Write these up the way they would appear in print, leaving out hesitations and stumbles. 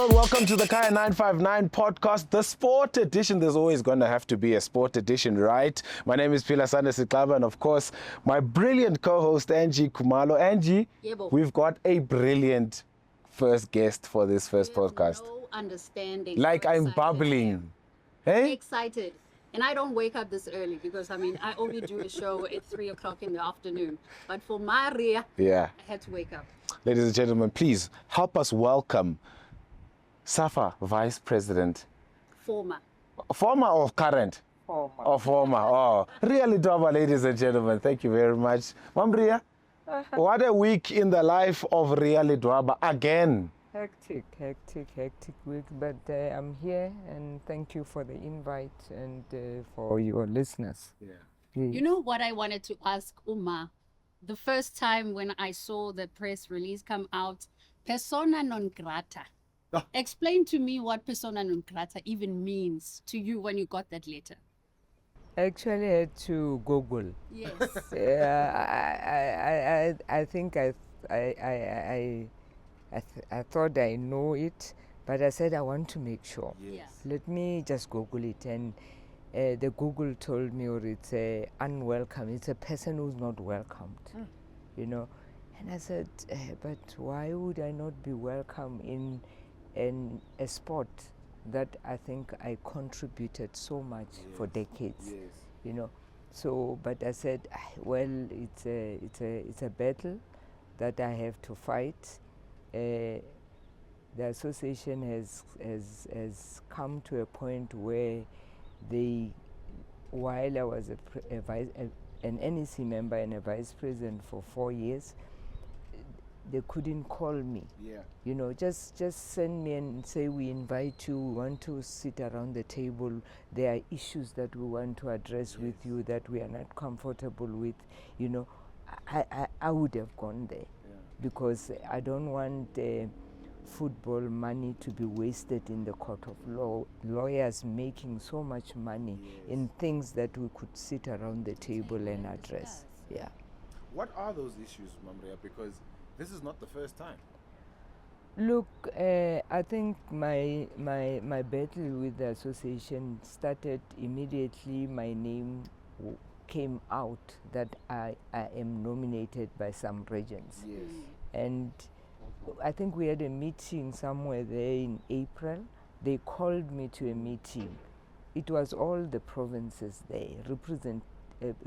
gentlemen, welcome to the Kaya 959 podcast, the sport edition. There's always going to have to be a sport edition, right? My name is Pila Sande Siklaba, and of course, my brilliant co-host, Angie Kumalo. Angie, we've got a brilliant first guest for this first podcast. No understanding. Like I'm bubbling. Hey? Excited. And I don't wake up this early because, I only do a show at 3 o'clock in the afternoon. But for Maria, I had to wake up. Ladies and gentlemen, please help us welcome SAFA Vice President. Former or current? Former. Oh, Ria Ledwaba, ladies and gentlemen. Thank you very much. Mom Ria, what a week in the life of Ria Ledwaba again. Hectic week, but I'm here and thank you for the invite and for your listeners. Yeah. Please. You know what I wanted to ask Uma? The first time when I saw the press release come out, persona non grata. Oh. Explain to me what persona non grata even means to you when you got that letter. I actually had to Google. Yes. I think I thought I know it, but I said I want to make sure. Yes. Let me just Google it, and the Google told me, or it's unwelcome. It's a person who's not welcomed, you know. And I said, but why would I not be welcome in a sport that I think I contributed so much for decades, you know? So, but I said, well, it's a battle that I have to fight. The association has come to a point where while I was an NEC member and a vice president for 4 years, they couldn't call me. Yeah. You know, just send me and say, we invite you, we want to sit around the table. There are issues that we want to address with you that we are not comfortable with. You know, I would have gone there because I don't want football money to be wasted in the court of law. Lawyers making so much money in things that we could sit around the table and address. Yeah. What are those issues, Mamria? Because this is not the first time. Look, I think my battle with the association started immediately. My name came out that I am nominated by some regions. Yes. And I think we had a meeting somewhere there in April. They called me to a meeting. It was all the provinces there,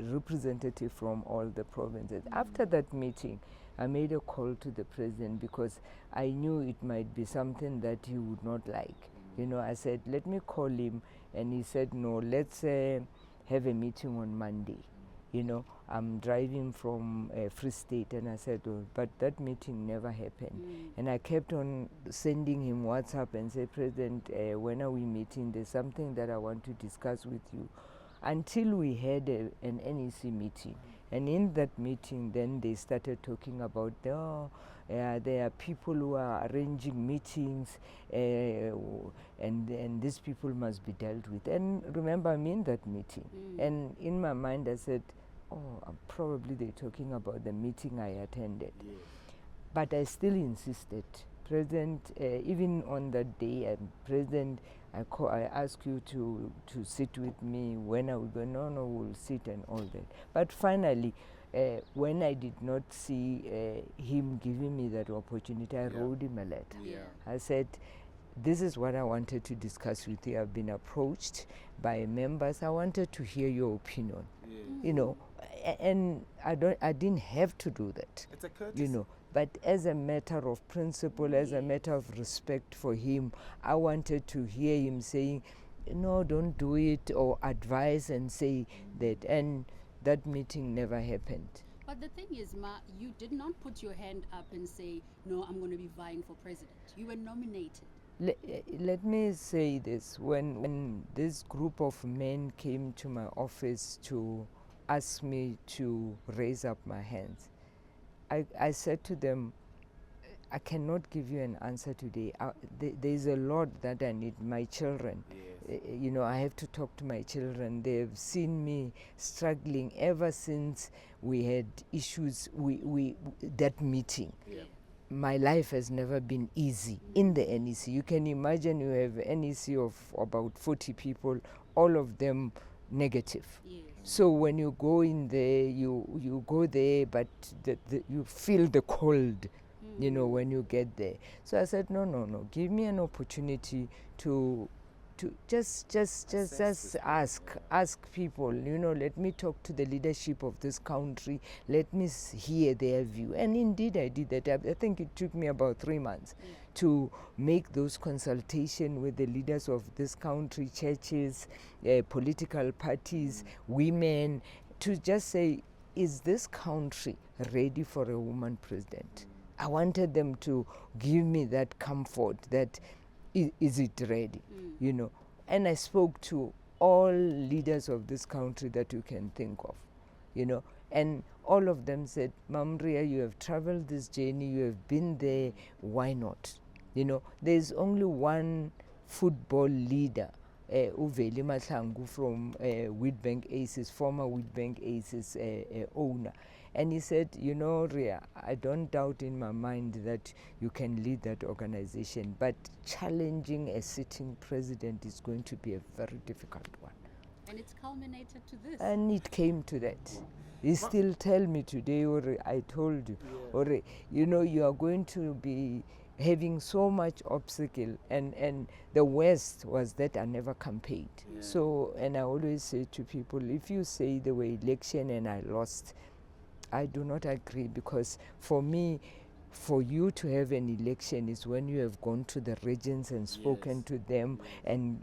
representative from all the provinces. After that meeting, I made a call to the president because I knew it might be something that he would not like. You know, I said, let me call him, and he said, no, let's have a meeting on Monday. You know, I'm driving from Free State, and I said, oh, but that meeting never happened. And I kept on sending him WhatsApp and say, President, when are we meeting? There's something that I want to discuss with you. Until we had an NEC meeting. And in that meeting, then they started talking about, there are people who are arranging meetings, and these people must be dealt with. And remember, I'm in that meeting. And in my mind, I said, probably they're talking about the meeting I attended. Yes. But I still insisted. President, even on that day, President, I ask you to sit with me. When I would go, no, we'll sit and all that. But finally, when I did not see him giving me that opportunity, I wrote him a letter. Yeah. I said, this is what I wanted to discuss with you. I've been approached by members. I wanted to hear your opinion. You know, and I didn't have to do that. It's a courtesy. You know, but as a matter of principle, as a matter of respect for him, I wanted to hear him saying, no, don't do it, or advise and say that. And that meeting never happened. But the thing is, you did not put your hand up and say, no, I'm going to be vying for president. You were nominated. Let me say this. When this group of men came to my office to ask me to raise up my hands, I said to them, I cannot give you an answer today. There's a lot that I need. My children, you know, I have to talk to my children. They've seen me struggling ever since we had issues, that meeting. my life has never been easy in the NEC. You can imagine you have NEC of about 40 people, all of them negative. Yes. So when you go in there, you go there, but you feel the cold, you know, when you get there. So I said, no, give me an opportunity to just ask people, you know, let me talk to the leadership of this country, let me hear their view. And indeed I did that. I think it took me about 3 months to make those consultations with the leaders of this country, churches, political parties, women, to just say, is this country ready for a woman president? I wanted them to give me that comfort that is it ready, you know. And I spoke to all leaders of this country that you can think of, you know, and all of them said, Mam Ria, you have traveled this journey, you have been there, why not? You know, there's only one football leader, Uveli Mahlangu from Wheatbank Aces, former Wheatbank Aces owner. And he said, you know, Ria, I don't doubt in my mind that you can lead that organization, but challenging a sitting president is going to be a very difficult one. And it's culminated to this. And it came to that. He still tell me today, Ori, I told you, Ori, you know, you are going to be having so much obstacle, and the worst was that I never campaigned. So, and I always say to people, if you say there were election and I lost, I do not agree, because for me, for you to have an election is when you have gone to the regions and spoken to them, and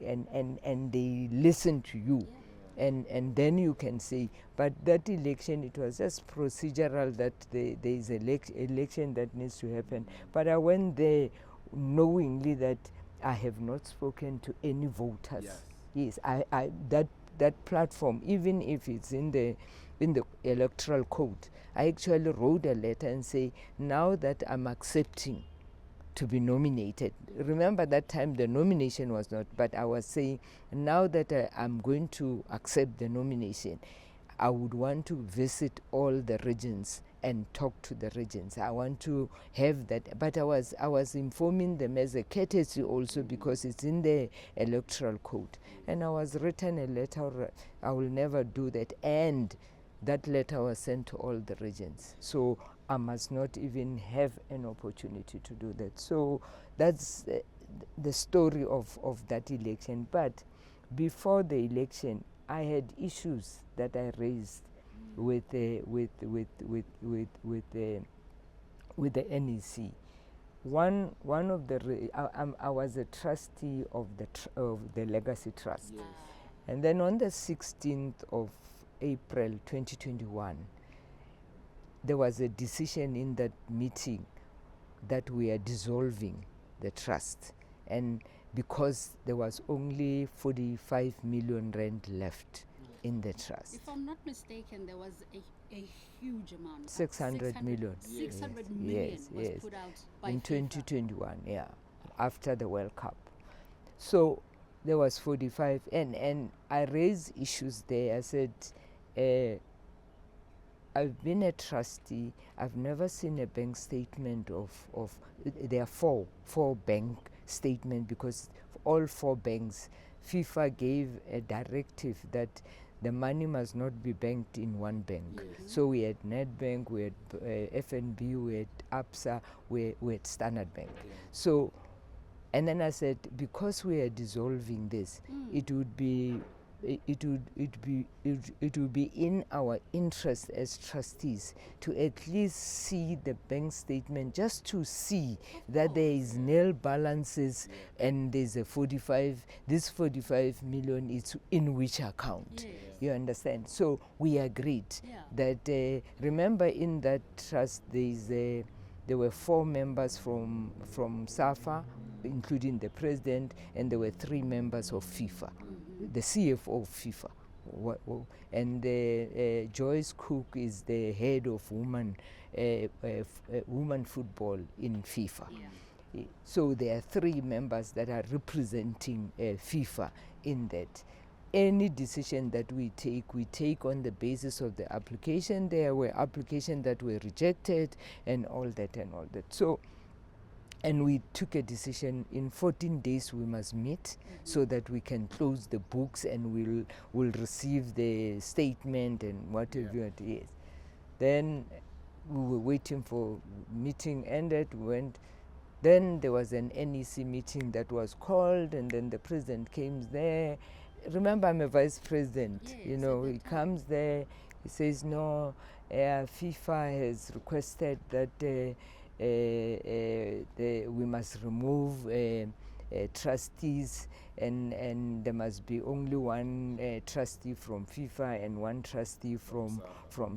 they listen to you. And then you can say, but that election, it was just procedural, that there is election that needs to happen. But I went there knowingly that I have not spoken to any voters. Yes, I that platform, even if it's in the electoral code, I actually wrote a letter and say, now that I'm accepting to be nominated. Remember that time the nomination was not, but I was saying, now that I'm going to accept the nomination, I would want to visit all the regions and talk to the regions. I want to have that, but I was informing them as a courtesy also, because it's in the electoral code. And I was written a letter, I will never do that, and that letter was sent to all the regions. So I must not even have an opportunity to do that. So that's the story of that election. But before the election, I had issues that I raised with the NEC. One of the I was a trustee of the Legacy Trust, and then on the 16th of April 2021, there was a decision in that meeting that we are dissolving the trust, and because there was only 45 million rand left in the trust. If I'm not mistaken, there was a huge amount. 600 million. 600 million was put out by in FIFA. 2021, after the World Cup. So there was 45, and I raised issues there. I said, I've been a trustee. I've never seen a bank statement of there are four bank statements, because all 4 banks, FIFA gave a directive that the money must not be banked in one bank. So we had Nedbank, we had FNB, we had ABSA, we had Standard Bank. So, and then I said, because we are dissolving this, it would be in our interest as trustees to at least see the bank statement, just to see that there is nil balances and there's a 45 million is in which account. You understand? So we agreed that remember, in that trust there were 4 members from SAFA, including the president, and there were 3 members of FIFA, the CFO of FIFA. And Joyce Cook is the head of women football in FIFA. So there are 3 members that are representing FIFA in that. any decision that we take on the basis of the application. There were applications that were rejected and all that. So, and we took a decision in 14 days we must meet so that we can close the books and we'll receive the statement and whatever it is. Then we were waiting for meeting ended, went. Then there was an NEC meeting that was called, and then the president came there. Remember, I'm a vice president. Yes, He comes there. He says, no, FIFA has requested that we must remove trustees, and there must be only one trustee from FIFA and one trustee from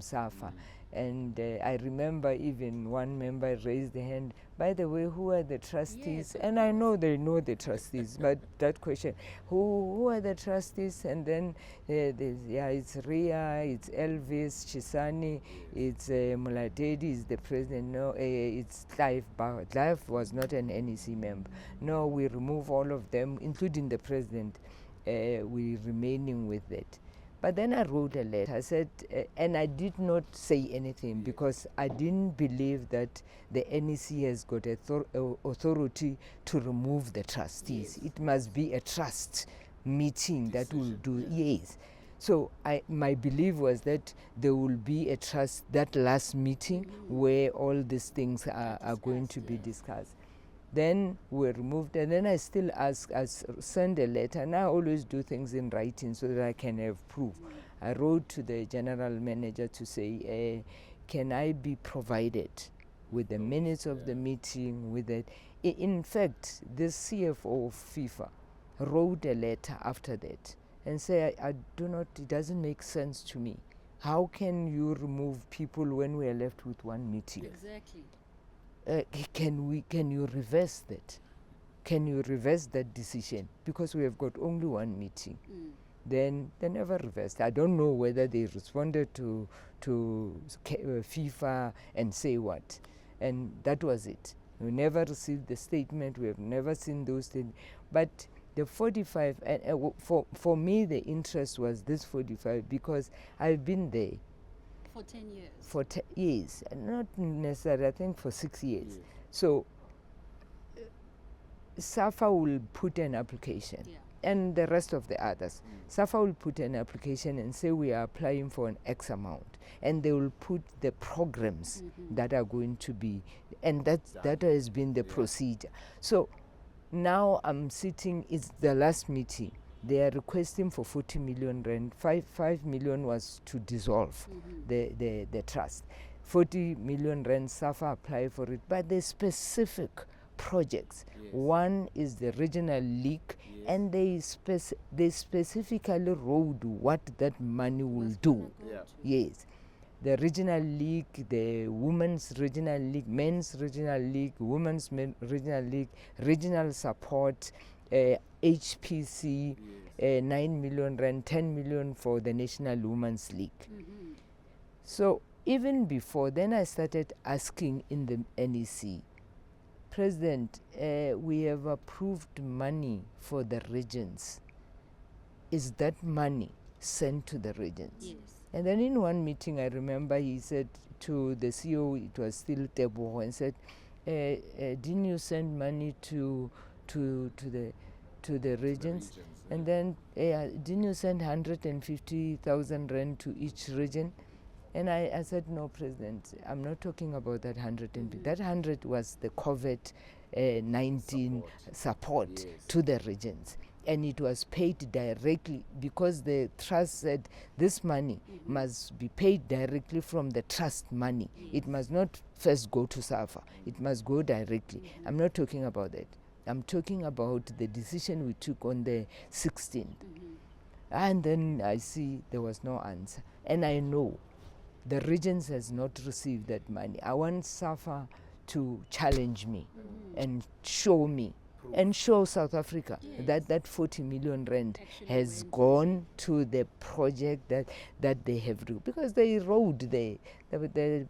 SAFA. And I remember even one member raised the hand, by the way, who are the trustees? And I know they know the trustees, but that question, who are the trustees? And then it's Ria, it's Elvis, Chisani, it's Muladedi is the president. No, it's Clive Bauer. Clive was not an NEC member. No, we remove all of them, including the president. We're remaining with it. But then I wrote a letter. I said, and I did not say anything because I didn't believe that the NEC has got authority to remove the trustees. Yes. It must be a trust meeting that will do. Yes. So my belief was that there will be a trust, that last meeting where all these things are going to be discussed. Then we removed, and then I still send a letter, and I always do things in writing so that I can have proof. I wrote to the general manager to say, can I be provided with the minutes of the meeting, with it? In fact, the CFO of FIFA wrote a letter after that and say, it doesn't make sense to me. How can you remove people when we are left with one meeting? Exactly. Can you reverse that? Can you reverse that decision? Because we have got only one meeting. Then they never reversed. I don't know whether they responded to FIFA and say what. And that was it. We never received the statement. We have never seen those things. But the 45, for me, the interest was this 45 because I've been there. For 10 years. For 10 years, not necessarily, I think for 6 years. Yes. So SAFA will put an application, and the rest of the others. SAFA will put an application and say we are applying for an X amount, and they will put the programs that are going to be, and that has been the procedure. So now I'm sitting, it's the last meeting. They are requesting for 40 million rand. 5 million was to dissolve the trust. 40 million rand, SAFA apply for it, but the specific projects. Yes. One is the regional league, and they specifically wrote what that money will do. Yes. The regional league, the women's regional league, men's regional league, women's regional league, regional support, HPC, 9 million rand, 10 million for the National Women's League. So even before then, I started asking in the NEC, President, we have approved money for the regions. Is that money sent to the regions? Yes. And then in one meeting, I remember he said to the CEO, it was still Tebo, and said, didn't you send money to the regions? And then didn't you send 150,000 rand to each region? And I said, no, President, I'm not talking about that 150. That 100 was the COVID-19 support to the regions. And it was paid directly because the trust said this money must be paid directly from the trust money. It must not first go to SAFA. It must go directly. I'm not talking about that. I'm talking about the decision we took on the 16th. And then I see there was no answer. And I know the regions has not received that money. I want SAFA to challenge me and show me and show South Africa that 40 million rand has gone to the project that they have do, because they wrote the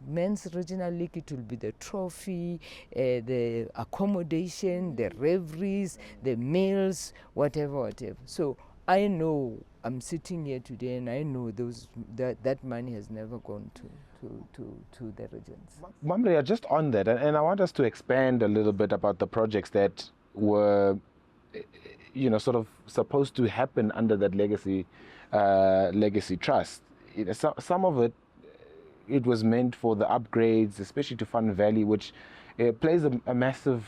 men's regional league, it will be the trophy, the accommodation, the reveries, the meals, whatever. So I know I'm sitting here today and I know that money has never gone to the regions. Ria, just on that, and I want us to expand a little bit about the projects that were, sort of supposed to happen under that legacy trust. Some of it was meant for the upgrades, especially to Fun Valley, which plays a massive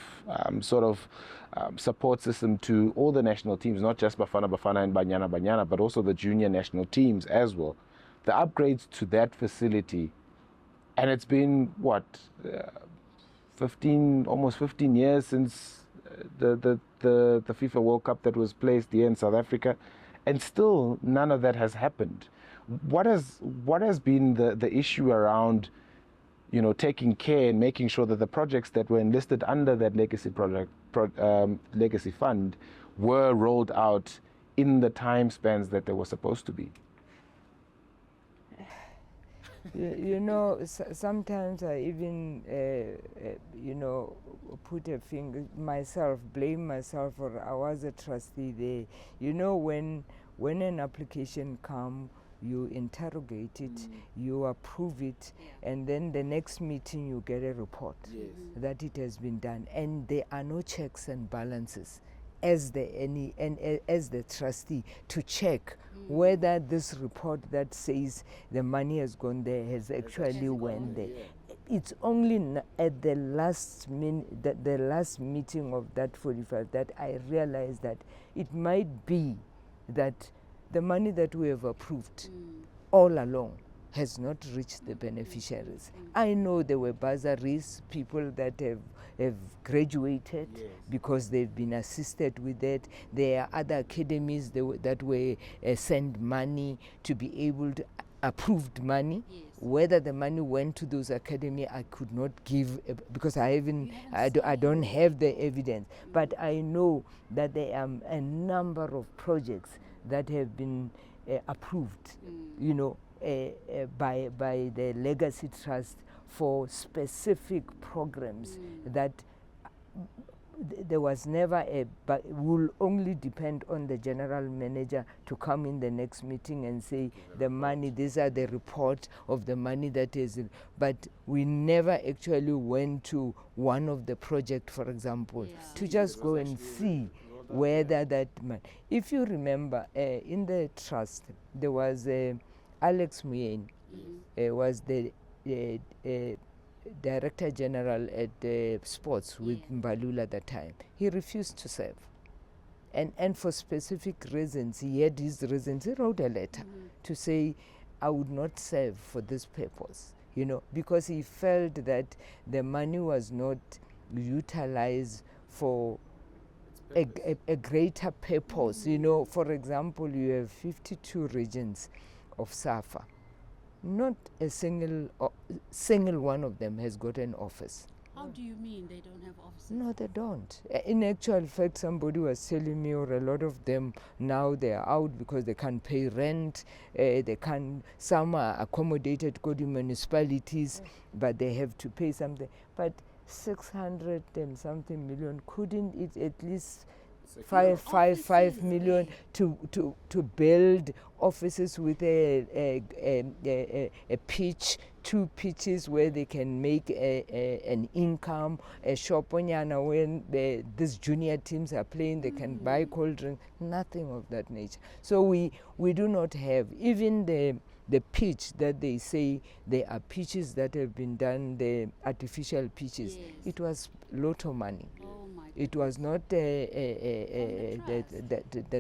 support system to all the national teams, not just Bafana and Banyana, but also the junior national teams as well. The upgrades to that facility, and it's been almost 15 years since the FIFA World Cup that was placed here in South Africa, and still none of that has happened. What has been the issue around, taking care and making sure that the projects that were enlisted under that legacy fund were rolled out in the time spans that they were supposed to be? Sometimes I even, put a finger blame myself, or I was a trustee there. When an application comes, you interrogate it, you approve it, and then the next meeting you get a report that it has been done, and there are no checks and balances as the trustee to check whether this report that says the money has gone there has actually went there. It's only at the last meeting of that 45 that I realized that it might be that the money that we have approved all along has not reached the beneficiaries. I know there were bursaries, people that have graduated because they've been assisted with that. There are other academies that were sent money to be able to approved money. Whether the money went to those academies, I could not give because I don't have the evidence. But I know that there are a number of projects that have been approved, by the Legacy Trust for specific programs that there was never but will only depend on the general manager to come in the next meeting and say the money, these are the report of the money that is in. But we never actually went to one of the project, for example, to just go and see whether that money. If you remember, in the trust, there was Alex Muyeni, was the Director General at Sports with Mbalula at the time. He refused to serve. And for specific reasons, he had his reasons. He wrote a letter to say, I would not serve for this purpose, because he felt that the money was not utilized for a greater purpose. For example, you have 52 regions of SAFA. Not a single one of them has got an office. How do you mean they don't have offices? No, they don't. In actual fact, somebody was telling me, or a lot of them now they are out because they can't pay rent. Some are accommodated, go to municipalities, but they have to pay something. But 600 and something million, couldn't it at least 5 million to build offices with a pitch, 2 pitches where they can make an income, a shop onyana when these junior teams are playing, they can buy cold drink, nothing of that nature. So we do not have even the pitch that they say there are pitches that have been done, the artificial pitches. It was lotto money. It was not the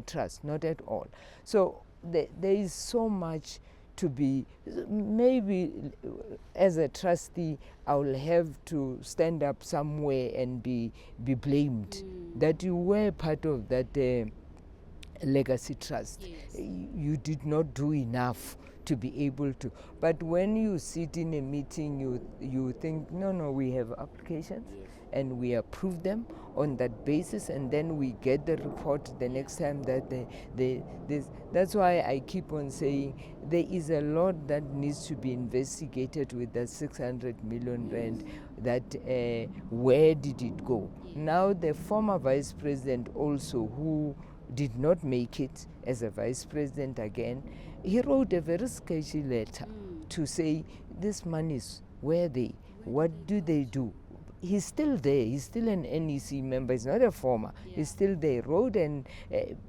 trust, not at all. So there is so much to be, maybe as a trustee, I will have to stand up somewhere and be blamed that you were part of that legacy trust. You did not do enough to be able to. But when you sit in a meeting, you think, no, we have applications and we approve them on that basis, and then we get the report the next time that that's why I keep on saying there is a lot that needs to be investigated with that 600 million rand, that where did it go? Now the former vice president also, who did not make it as a vice president again, he wrote a very sketchy letter to say, these monies, where are they? What do they do? He's still there. He's still an NEC member. He's not a former. Yeah. He's still there. Wrote a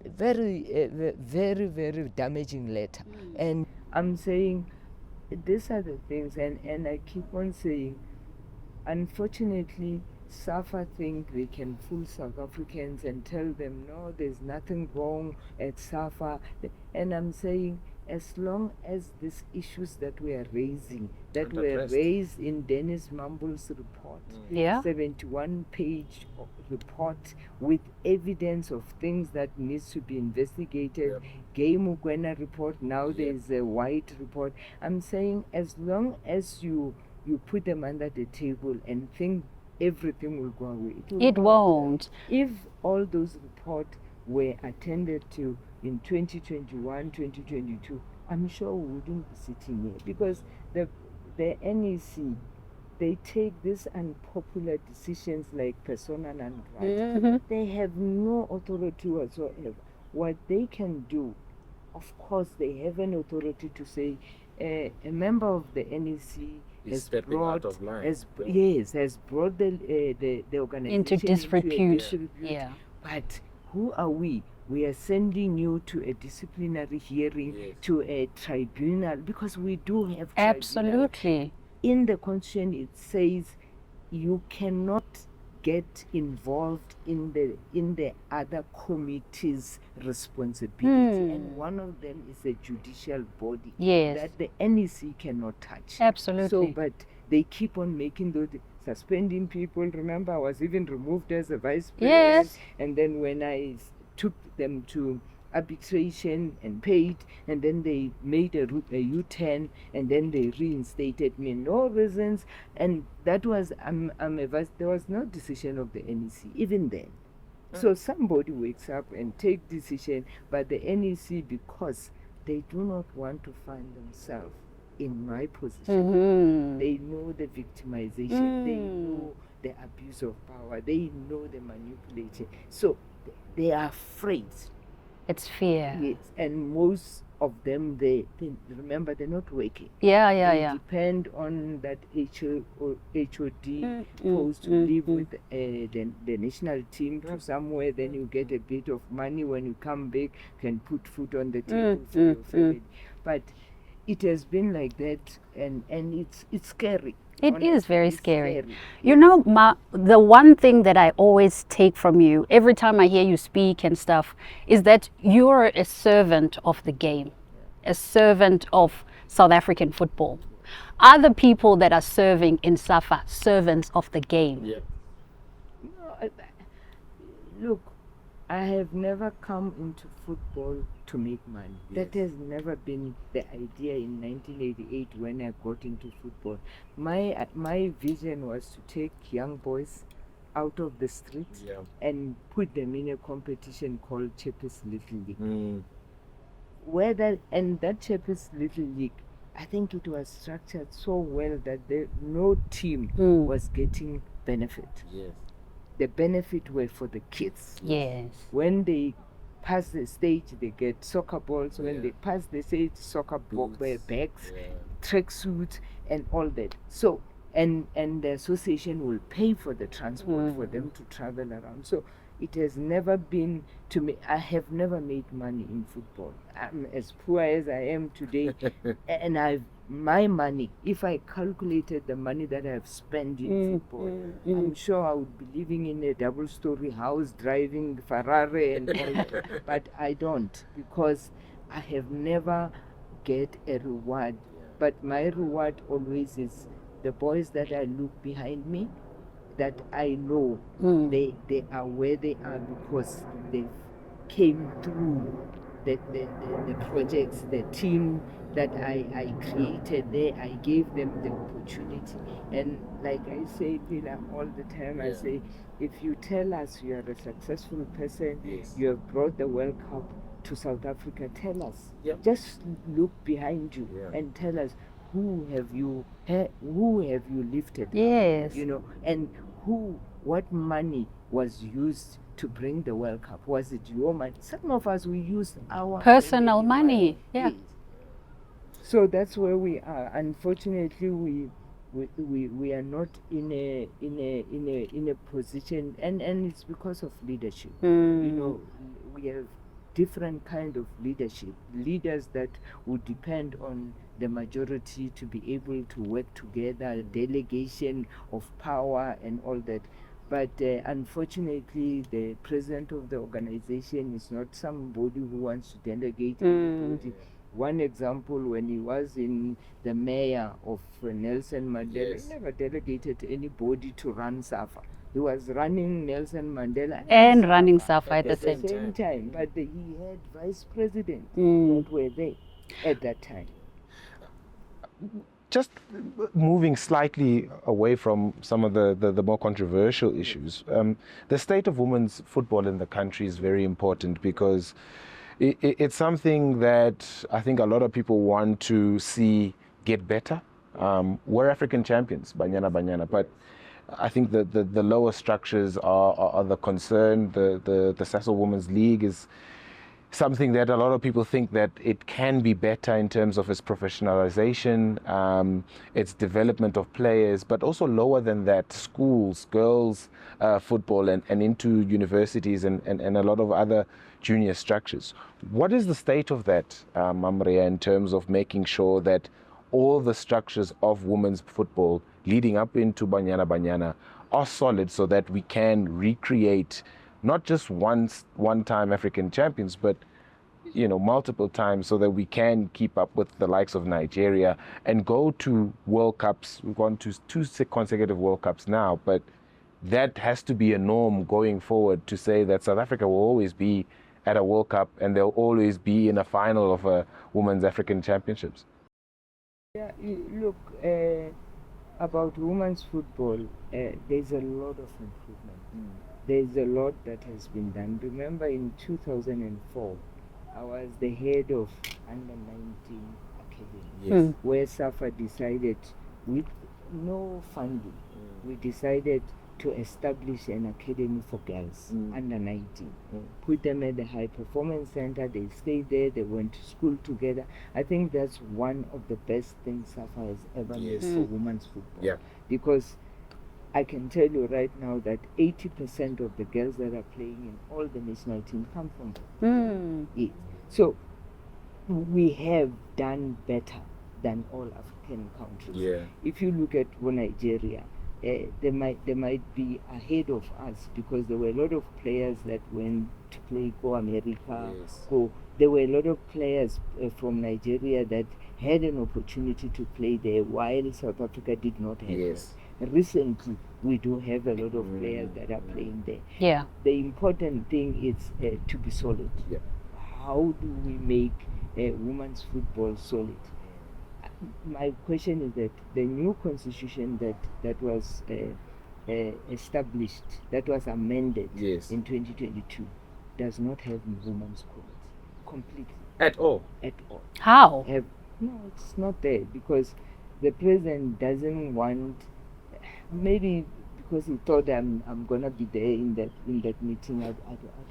very, very damaging letter. And I'm saying, these are the things, and I keep on saying, unfortunately, SAFA think they can fool South Africans and tell them, no, there's nothing wrong at SAFA. And I'm saying, as long as these issues that we are raising, that were raised in Dennis Mumble's report, 71-page report with evidence of things that needs to be investigated, Gay Mugwena report, now there's a white report. I'm saying, as long as you put them under the table and think everything will go away, it won't. If all those reports were attended to in 2021, 2022, I'm sure we wouldn't be sitting here, because the NEC, they take these unpopular decisions like persona non grata. They have no authority whatsoever. What they can do, of course, they have an authority to say, a member of the NEC has brought the organization into disrepute. But who are we? We are sending you to a disciplinary hearing, to a tribunal, because we do have absolutely. In the constitution, it says you cannot get involved in the other committees' responsibility, and one of them is a judicial body that the NEC cannot touch. Absolutely. So, but they keep on making those, suspending people. Remember, I was even removed as a vice president, and then when I took them to arbitration and paid, and then they made a U-turn, and then they reinstated me, no reasons. And that was there was no decision of the NEC even then. So somebody wakes up and take decision, but the NEC, because they do not want to find themselves in my position, they know the victimization, they know the abuse of power, they know the manipulation, so they are afraid. It's fear. Yes, and most of them, they remember, they're not working. They depend on that HOD post to live with the national team to somewhere. Then you get a bit of money. When you come back, can put food on the table for your family. But it has been like that, and it's scary. It is very scary. You know, the one thing that I always take from you every time I hear you speak and stuff is that you're a servant of the game, a servant of South African football. Are the people that are serving in SAFA servants of the game? No, look, I have never come into football to make money. That has never been the idea in 1988 when I got into football. My vision was to take young boys out of the streets and put them in a competition called Chepes Little League. And that Chepes Little League, I think it was structured so well that no team was getting benefit. The benefit were for the kids. When they pass the stage, they get soccer balls. When they pass the stage, soccer bags, tracksuits, and all that. So, and the association will pay for the transport for them to travel around. So it has never been to me. I have never made money in football. I'm as poor as I am today, and my money, if I calculated the money that I've spent in football, I'm sure I would be living in a double-story house, driving Ferrari and all that. But I don't, because I have never get a reward. But my reward always is the boys that I look behind me, that I know they are where they are because they came through the projects, the team that I created there. I gave them the opportunity. And like I say, Pila, all the time, I say, if you tell us you are a successful person, you have brought the World Cup to South Africa, tell us. Just look behind you and tell us who have you lifted up, you know, and what money was used to bring the World Cup? Was it your money? Some of us, we used our Personal family money, yeah. Yes. So that's where we are. Unfortunately, we are not in a position, and it's because of leadership. You know, we have different kind of leadership, leaders that would depend on the majority to be able to work together, delegation of power and all that. But unfortunately, the president of the organization is not somebody who wants to delegate anybody. One example, when he was in the mayor of Nelson Mandela, Yes. he never delegated anybody to run SAFA. He was running Nelson Mandela And running SAFA at the same same time. But he had vice presidents Mm. that were there at that time. Just moving slightly away from some of the more controversial issues, the state of women's football in the country is very important because it's something that I think a lot of people want to see get better. We're African champions, Banyana, but I think the lower structures are the concern. The Sasol Women's League is something that a lot of people think that it can be better in terms of its professionalization, its development of players, but also lower than that, schools, girls football, and into universities and a lot of other junior structures. What is the state of that, Maria, in terms of making sure that all the structures of women's football leading up into Banyana are solid so that we can recreate not just one-time African champions, but multiple times, so that we can keep up with the likes of Nigeria and go to World Cups. We've gone to 2 consecutive World Cups now, but that has to be a norm going forward, to say that South Africa will always be at a World Cup and they'll always be in a final of a Women's African Championships. Yeah, look, about women's football, there's a lot of improvement. There's a lot that has been done. Remember, in 2004, I was the head of under 19 academy, where SAFA decided, with no funding, we decided to establish an academy for girls under 19. Put them at the high performance center. They stayed there. They went to school together. I think that's one of the best things SAFA has ever made for women's football. Yeah. Because I can tell you right now that 80% of the girls that are playing in all the national teams come from them. Yeah. So we have done better than all African countries. Yeah. If you look at Nigeria, they might be ahead of us because there were a lot of players that went to play Go America. Yes. There were a lot of players from Nigeria that had an opportunity to play there, while South Africa did not have. Yes. Recently, we do have a lot of players that are playing there. Yeah. The important thing is to be solid. Yeah. How do we make women's football solid? My question is that the new constitution that was established, that was amended Yes. in 2022, does not have women's courts completely At all. at all. How? No, it's not there because the president doesn't want. Maybe because he thought I'm gonna be there in that meeting. I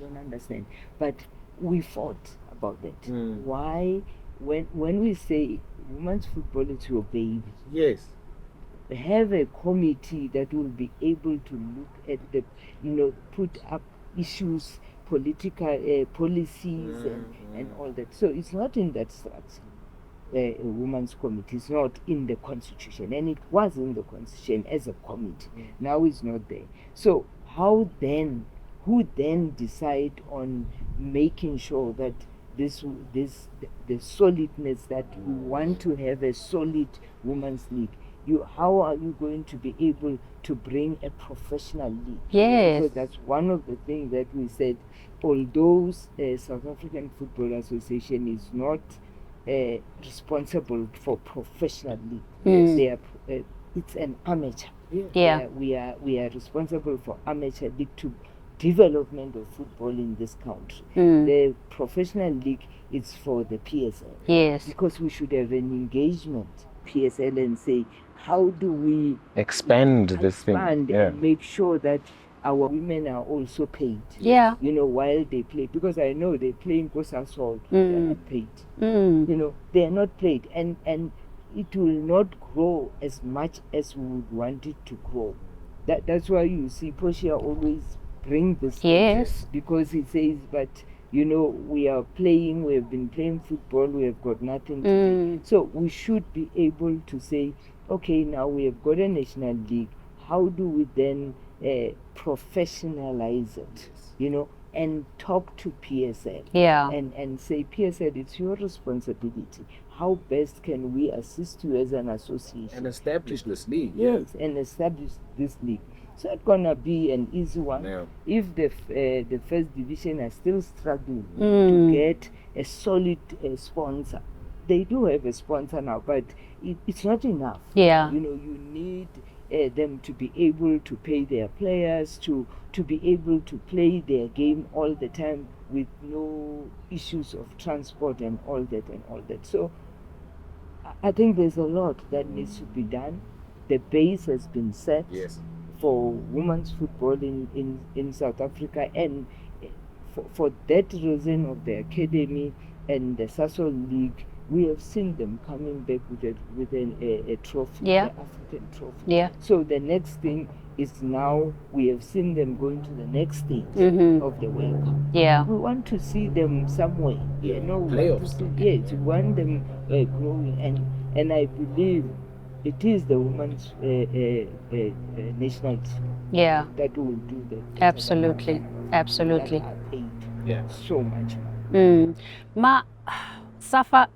don't understand. But we fought about that. Why? When we say women's football is your baby, Yes. have a committee that will be able to look at put up issues, political policies and all that. So it's not in that structure. A women's committee is not in the constitution, and it was in the constitution as a committee. Now it's not there. So who then decide on making sure that the solidness that we want to have a solid women's league? How are you going to be able to bring a professional league? Yes. So that's one of the things that we said. Although South African Football Association is not responsible for professional league, they are, it's an amateur. Yeah. We are responsible for amateur league to development of football in this country. The professional league is for the PSL. Yes. Because we should have an engagement, PSL, and say, how do we Expand this thing. expand Yeah. and make sure that our women are also paid? Yeah. You know, while they play, because I know they play in Kosasol, they're not paid. Mm. You know, they are not paid, and it will not grow as much as we would want it to grow. That's why you see Portia always bring this Yes. because he says, but you know, we are playing, we have been playing football, we have got nothing to do. So we should be able to say, okay, now we have got a national league. How do we then professionalize it? You know, and talk to PSL. Yeah. And say, PSL, it's your responsibility. How best can we assist you as an association? And establish this league. Yes, and establish this league. So it's gonna be an easy one. Yeah. If the first division are still struggling to get a solid sponsor, they do have a sponsor now, but it's not enough. Yeah. You know, you need them to be able to pay their players, to be able to play their game all the time with no issues of transport and all that. So I think there's a lot that needs to be done. The base has been set for women's football in South Africa, and for that reason of the academy and the Sasol League, we have seen them coming back with a trophy, Yeah. the African trophy. Yeah. So the next thing is now we have seen them going to the next stage of the World Cup. Yeah. We want to see them somewhere. You know, we want to Playoffs. see, yes, we want them growing, and I believe it is the women's national team Yeah. that will do that. Absolutely. Absolutely. That are paid Yeah. so much money. SAFA,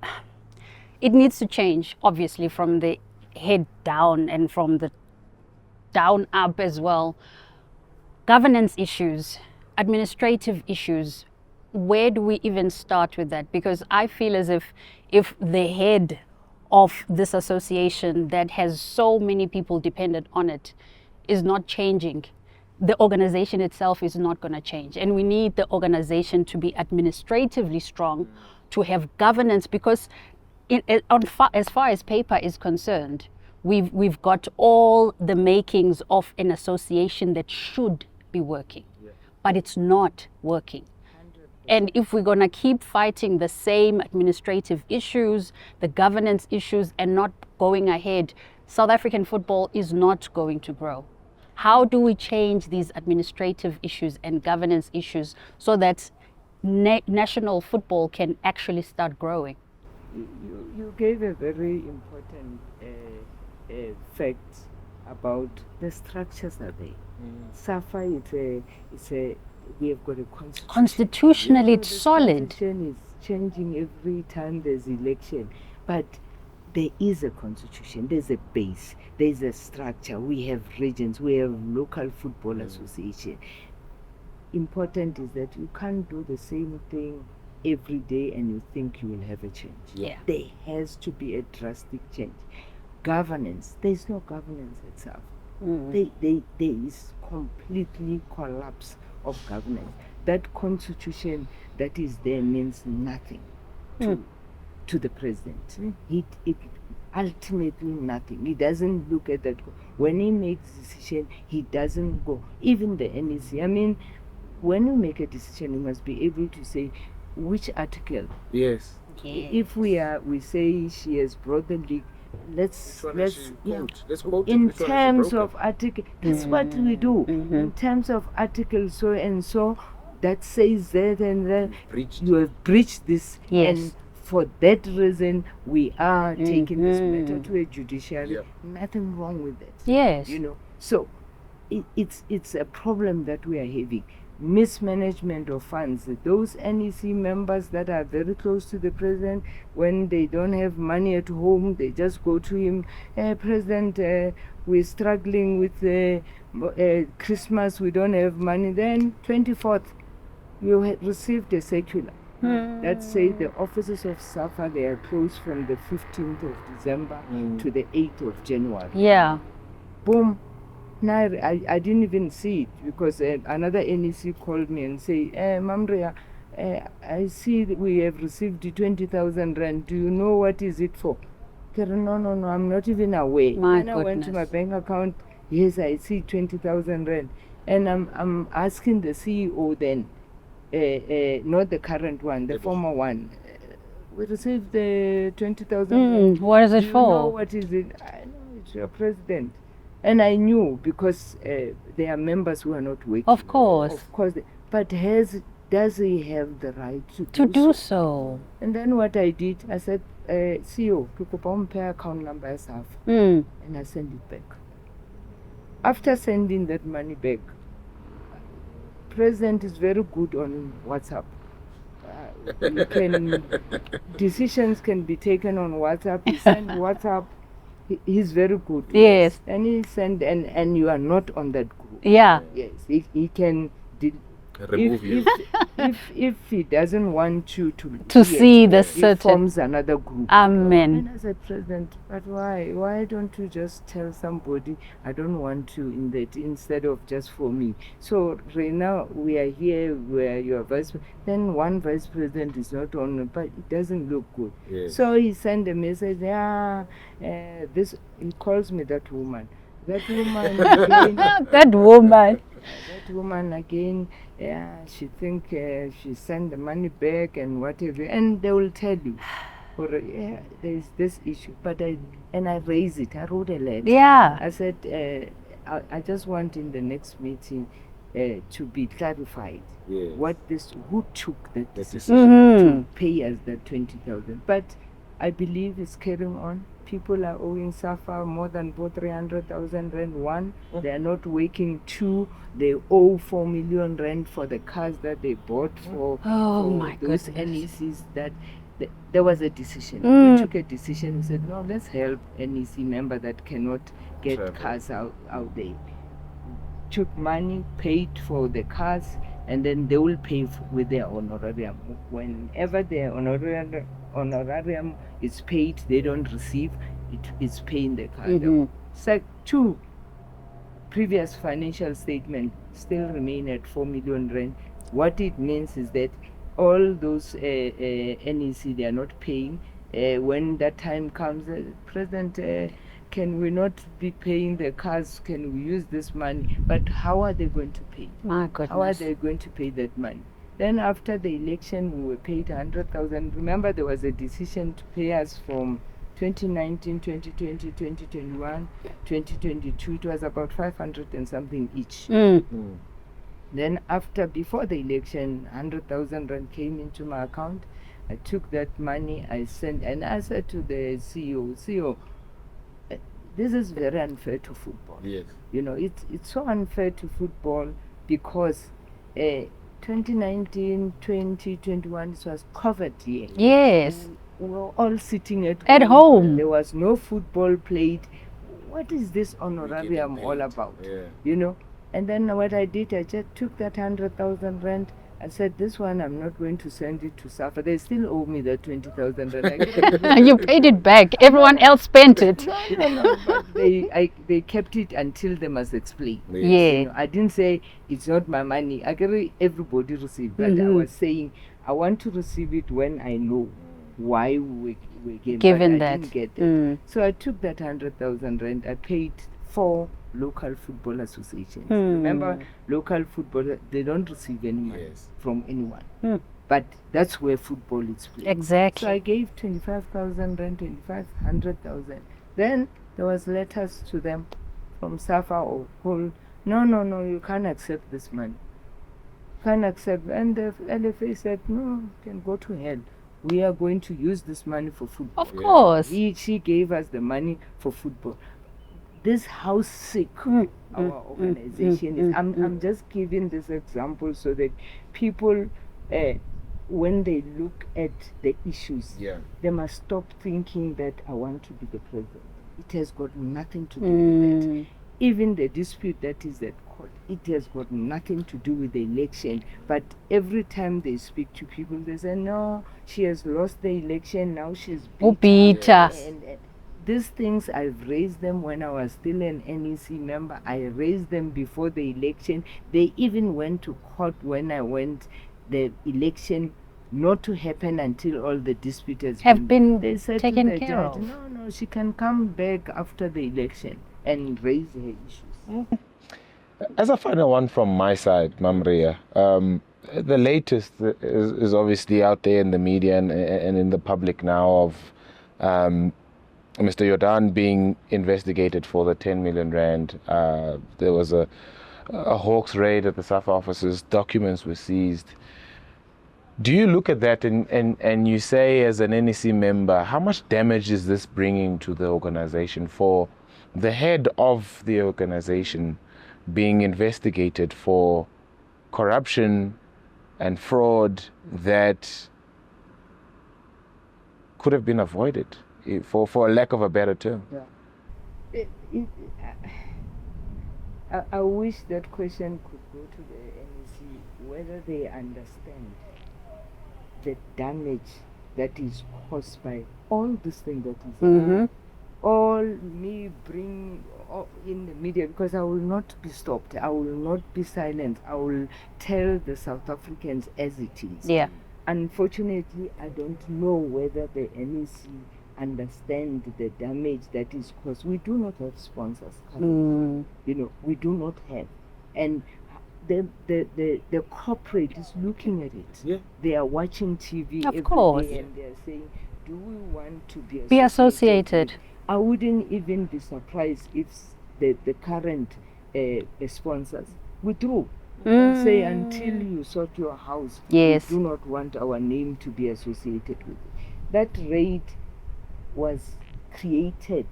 it needs to change, obviously, from the head down and from the down up as well. Governance issues, administrative issues, where do we even start with that? Because I feel as if the head of this association that has so many people dependent on it is not changing, the organization itself is not going to change. And we need the organization to be administratively strong, to have governance, because as far as paper is concerned, we've got all the makings of an association that should be working, but it's not working. And if we're going to keep fighting the same administrative issues, the governance issues, and not going ahead, South African football is not going to grow. How do we change these administrative issues and governance issues so that national football can actually start growing? You gave a very important fact about the structures are there. SAFA, we have got a constitution. Constitutionally, it's the solid. constitution is changing every time there's election, but there is a constitution, there's a base, there's a structure. We have regions, we have local football association. Important is that you can't do the same thing every day and you think you will have a change. Yeah. There has to be a drastic change. Governance, there's no governance itself. There is completely collapse of governance. That constitution that is there means nothing to the president. It ultimately nothing. He doesn't look at that. When he makes decision, he doesn't go. Even the NEC. I mean, when you make a decision, you must be able to say which article. Yes. If we say she has brought the league, let's quote in terms of article. That's what we do. In terms of article so and so that says that and that you have breached this. Yes. And for that reason we are taking this matter to a judiciary. Nothing wrong with that. Yes. You know. So it's a problem that we are having. Mismanagement of funds. Those NEC members that are very close to the president, when they don't have money at home, they just go to him, President, we're struggling with Christmas, we don't have money. Then 24th, you received a circular that says the offices of SAFA, they are closed from the 15th of December to the 8th of January. Yeah. Boom. Now, I didn't even see it because another NEC called me and said, Ma'am Ria, I see that we have received 20,000 rand. Do you know what is it for? No, I'm not even aware. My Then I went to my goodness. bank account. Yes, I see 20,000 rand, and I'm asking the CEO then, not the current one, the former one. We received the 20,000 rand. What is it Do you know for? what is it? I know it's your president, and I knew because there are members who are not working. Of course. Of course, but does he have the right To do so. And then what I did, I said, CEO, pay account number as SAFA, Mm. and I sent it back. After sending that money back, President is very good on WhatsApp. Decisions can be taken on WhatsApp. He sent WhatsApp. He's very good. Yes. And he sent, and you are not on that group. Yeah. Yes, he can. Remove you. If he doesn't want you to see the he certain. forms another group. Amen. And I said, President, but why? Why don't you just tell somebody I don't want to in that instead of just for me? So right now we are here where you are then one vice president is not on, but it doesn't look good. Yes. So he sent a message. He calls me that woman. That woman again. That woman. That woman again, she think she sent the money back and whatever, and they will tell you, there's this issue. But I raised it. I wrote a letter. Yeah. I said, I just want in the next meeting to be clarified. Yes. Who took that decision to pay us the 20,000? But I believe it's carrying on. People are owing SAFA more than 300,000 rand. One, they are not working. Two, they owe 4 million rand for the cars that they bought for my those goodness. NECs. That there was a decision. We took a decision. We said, no, let's help NEC member that cannot get Travel. cars out there. Took money, paid for the cars, and then they will pay with their honorarium. Whenever their honorarium is paid, they don't receive, it's paying the car. Two, previous financial statement still remain at 4 million rand. What it means is that all those NEC, they are not paying. When that time comes, President, can we not be paying the cars? Can we use this money? But how are they going to pay? My goodness. How are they going to pay that money? Then after the election, we were paid 100,000. Remember, there was a decision to pay us from 2019, 2020, 2021, 2022. It was about 500 and something each. Then before the election, 100,000 rand came into my account. I took that money, I sent, and I said to the CEO, this is very unfair to football. Yes. You know, it's so unfair to football because 2019, 2021, it was COVID year. Yes. We were all sitting at home. There was no football played. What is this honorarium all about? Yeah. You know? And then what I did, I just took that 100,000 rand. I said, this one, I'm not going to send it to SAFA. They still owe me the 20,000 rand. You paid it back. Everyone else spent it. No, but they kept it until they must explain. Yeah. You know, I didn't say it's not my money. Everybody received, but I was saying I want to receive it when I know why we Given but I that. didn't get it. So I took that 100,000 rand. I paid 4 local football associations. Remember, local football, they don't receive any money from anyone. But that's where football is played. Exactly. So I gave 25,000 rand, 100,000. Then there was letters to them from SAFA or whole. No, you can't accept this money. Can't accept. And the LFA said, no, you can go to hell. We are going to use this money for football. Of course. She gave us the money for football. This how sick our organization is. I'm just giving this example so that people, when they look at the issues, they must stop thinking that I want to be the president. It has got nothing to do with that. Even the dispute that is at court, it has got nothing to do with the election. But every time they speak to people, they say, no, she has lost the election, now she's bitter. And these things, I've raised them when I was still an NEC member. I raised them before the election. They even went to court when I went. The election, we won. But that's where football is played. Exactly. So I gave 25,000 rand, 25,100,000. Then there was letters to them from SAFA or whole. No, you can't accept this money. Can't accept. And the LFA said, not to happen until all the disputes Have been they said taken to the care judge, of. no, she can come back after the election and raise her issues. As a final one from my side, Mam Ria, the latest is obviously out there in the media and in the public now of Mr. Jordan being investigated for the 10 million rand. There was a Hawks raid at the SAFA offices, documents were seized. Do you look at that and you say, as an NEC member, how much damage is this bringing to the organization for the head of the organization being investigated for corruption and fraud that could have been avoided, for a lack of a better term? Yeah. I wish that question could go to the NEC, whether they understand the damage that is caused by all this thing that is Mm-hmm. all me bring in the media, because I will not be stopped, I will not be silent, I will tell the South Africans as it is. Yeah. Unfortunately, I don't know whether the NEC understand the damage that is caused. We do not have sponsors currently. We do not have, and the corporate is looking at it. Yeah. They are watching TV Of every course. day and they are saying, do we want to Be associated. with-" I wouldn't even be surprised if the current sponsors withdrew and say, until you sort your house, Yes. we do not want our name to be associated with it. That raid was created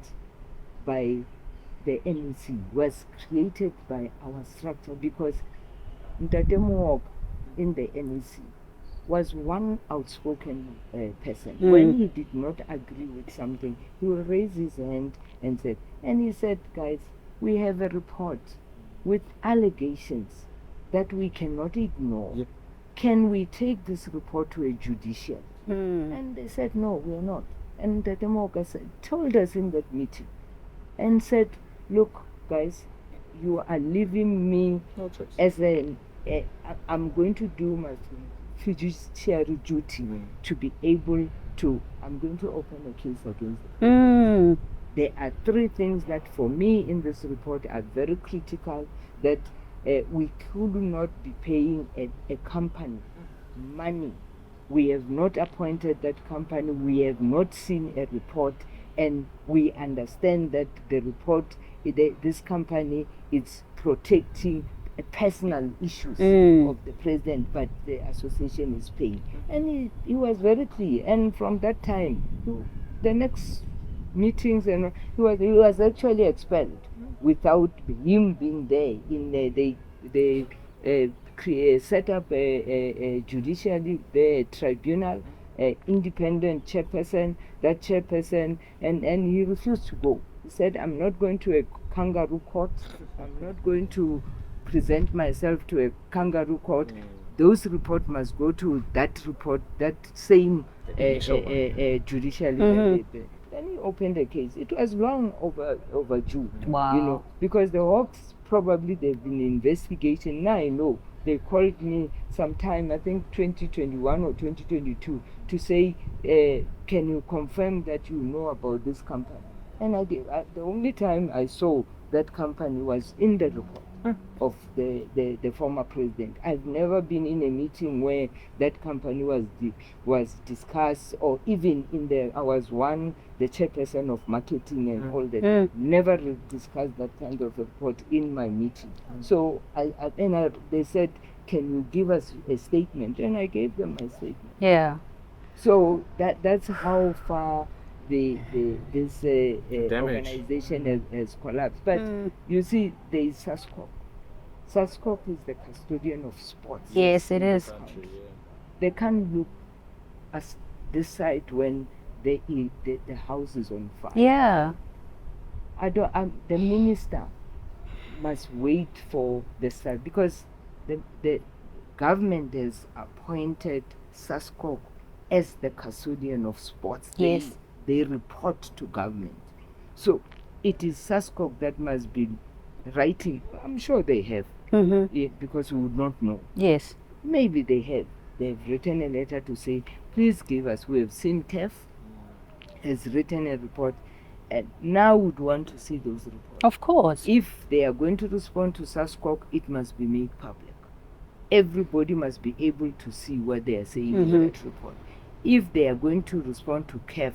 by the NEC, was created by our structure, because Ntate Mook in the NEC was one outspoken person. When he did not agree with something, he would raise his hand and he said, guys, we have a report with allegations that we cannot ignore. Yep. Can we take this report to a judicial? And they said, no, we are not. And Ntate Mook told us in that meeting and said, look, guys, you are leaving me as I'm going to do my fiduciary duty to be able to, I'm going to open a case against them. There are three things that for me in this report are very critical, that we could not be paying a company money. We have not appointed that company, we have not seen a report, and we understand that the report, this company is protecting personal issues of the president, but the association is paying. And he was very clear. And from that time, the next meetings, and he was actually expelled without him being there. They set up a judiciary tribunal, independent chairperson, that chairperson, and he refused to go. He said, I'm not going to a kangaroo court, I'm not going to present myself to a kangaroo court. Those reports must go to that report, that same judiciary. Then he opened a case. It was long overdue. Wow. Because the Hawks, probably they've been investigating. Now I know. They called me sometime, I think 2021 or 2022, to say, can you confirm that you know about this company? And I did. The only time I saw that company was in the report of the former president. I've never been in a meeting where that company was discussed, or even I was the chairperson of marketing and all that. Never discussed that kind of report in my meeting. So they said, can you give us a statement? And I gave them my statement. Yeah. So that's how far this organization has collapsed. But you see, there is SASCOC. SASCOC is the custodian of sports. Yes, it is. They can't look at this side when the house is on fire. Yeah. The minister must wait for the start, because the government has appointed SASCOC as the custodian of sports. Yes. They report to government. So it is SASCOC that must be writing. I'm sure they have, because we would not know. Yes. Maybe they have. they've written a letter to say, please give us. We have seen CAF has written a report, and now would want to see those reports. Of course. If they are going to respond to SASCOC, it must be made public. Everybody must be able to see what they are saying in that report. If they are going to respond to CAF,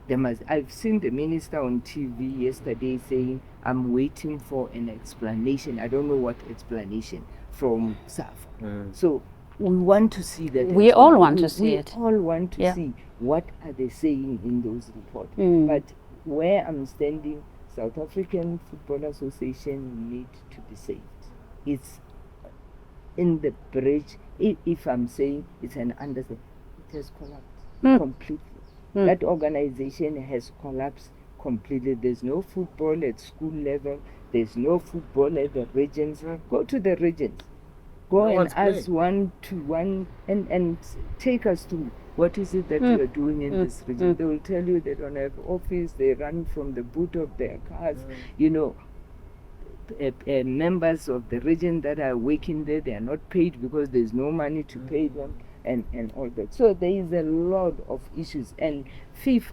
they must. I've seen the minister on TV yesterday saying, I'm waiting for an explanation. I don't know what explanation from SAFA. So we want to see that. We all want to see it. We all want to see what are they saying in those reports. But where I'm standing, South African Football Association need to be saved. It's in the bridge. If I'm saying it's an understanding, it has collapsed completely. That organization has collapsed completely. There's no football at school level. There's no football at the regions. Go to the regions. Go and ask one-to-one and take us to what is it that you are doing in this region. They will tell you they don't have office. They run from the boot of their cars. You know, members of the region that are working there, they are not paid because there's no money to pay them. And all that. So there is a lot of issues, and FIFA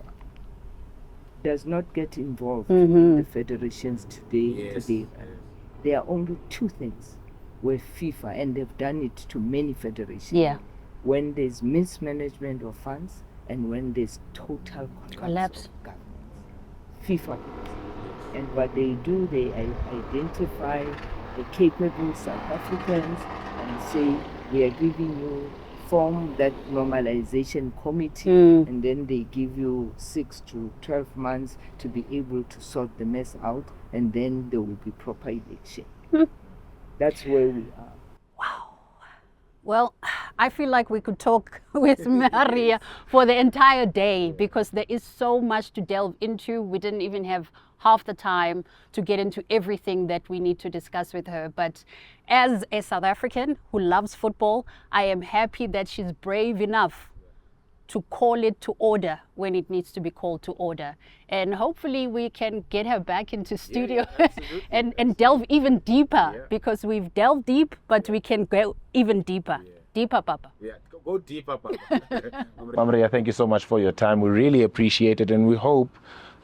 does not get involved in the federations today. There are only two things with FIFA, and they've done it to many federations. Yeah. When there's mismanagement of funds and when there's total collapse of governance. FIFA. And what they do, they identify the capable South Africans and say, we are giving you, form that normalization committee, and then they give you 6 to 12 months to be able to sort the mess out, and then there will be proper election. That's where we are. Wow. Well, I feel like we could talk with Maria for the entire day, because there is so much to delve into. We didn't even have half the time to get into everything that we need to discuss with her. But as a South African who loves football, I am happy that she's brave enough to call it to order when it needs to be called to order. And hopefully we can get her back into studio and delve even deeper, because we've delved deep, but we can go even deeper. Deeper, Papa. Yeah, go deeper, Papa. Maria, thank you so much for your time. We really appreciate it, and we hope,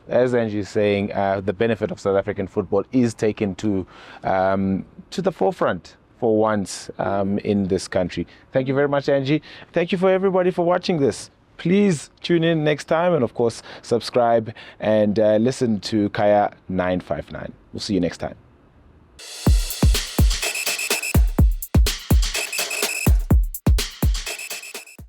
as Angie is saying, the benefit of South African football is taken to the forefront for once in this country. Thank you very much, Angie. Thank you for everybody for watching this. Please tune in next time, and of course subscribe and listen to Kaya 959. We'll see you next time.